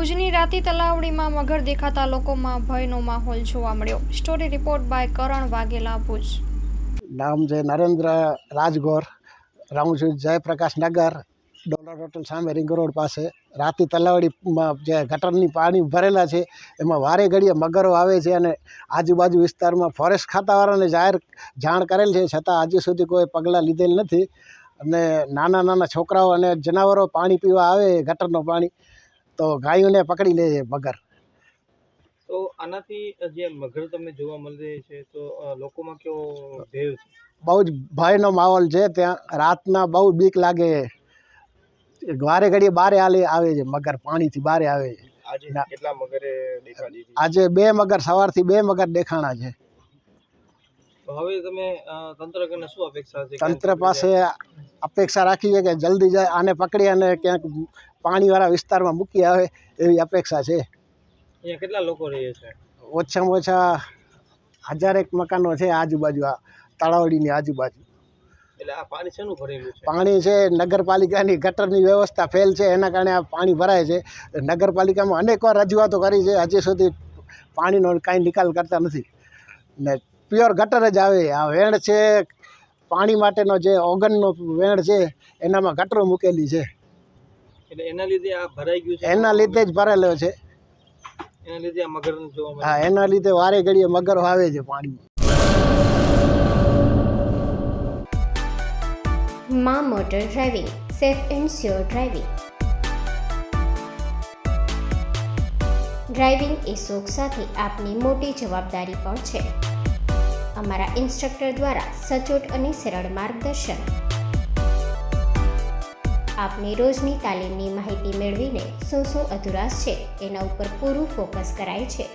ભુજની રાતી તલાવડીમાં મગર દેખાતા લોકોમાં ભયનો માહોલ જોવા મળ્યો। સ્ટોરી રિપોર્ટ બાય કરણ વાઘેલા, ભુજ। નામ છે નરેન્દ્ર રાજગોર, રહું છું જયપ્રકાશ નગર, ડોલર હોટલ સામે રિંગ રોડ પાસે। રાતી તલાવડીમાં જે ગટરની પાણી ભરેલા છે એમાં વારે ઘડીએ મગરો આવે છે અને આજુબાજુ વિસ્તારમાં ફોરેસ્ટ ખાતાવાળાને જાણ કરેલ છે, છતાં હજી સુધી કોઈ પગલાં લીધેલ નથી। અને નાના નાના છોકરાઓ અને જનાવરો પાણી પીવા આવે ગટરનું પાણી, તો ગાયોને પકડી લે છે મગર। તો આનાથી જે મગર તમને જોવા મળી છે તો લોકોમાં કેવો ભય છે? બહુ જ ભયનો માહોલ છે ત્યાં। રાતના બહુ બીક લાગે, વારે ઘડીએ બારે આવે છે મગર, પાણીથી બારે આવે છે। આજે કેટલા મગરે દેખાડી? આજે 2 મગર, સવારથી 2 મગર દેખાણા છે। તો હવે તમે તંત્ર કને શું અપેક્ષા છે? તંત્ર પાસે અપેક્ષા રાખી છે કે જલ્દી આને પકડી અને ક્યાંક પાણીવાળા વિસ્તારમાં મૂકી આવે એવી અપેક્ષા છે। અહીંયા કેટલા લોકો રહે છે? ઓછામાં ઓછા 1000 મકાનો છે આજુબાજુ, આ તળાવડીની આજુબાજુ। એટલે આ પાણી શેનું ભરેલું છે? પાણી છે નગરપાલિકાની ગટરની વ્યવસ્થા ફેલ છે, એના કારણે આ પાણી ભરાય છે। નગરપાલિકામાં અનેકવાર રજૂઆતો કરી છે, હજી સુધી પાણીનો કાંઈ નિકાલ કરતા નથી ને પ્યોર ગટર જ આવે। આ વેણ છે પાણી માટેનો, જે ઓગનનો વેણ છે એનામાં ગટરો મૂકેલી છે, એટલે એના લીધે આ ભરાઈ ગયું છે? એના લીધે જ ભરેલો છે। એના લીધે આ મગર જોવા મળે? હા, એના લીધે વારે ઘડીએ મગરો આવે છે પાણીમાં। માં motor driving, safe and sure driving. Driving એ શોખ સાથે આપની મોટી જવાબદારી પણ છે। અમારા ઇન્સ્ટ્રક્ટર દ્વારા સચોટ અને સરળ માર્ગદર્શન, આપની રોજની તાલીમની માહિતી મેળવીને શું અધુરાશ છે એના ઉપર પૂરું ફોકસ કરાય છે।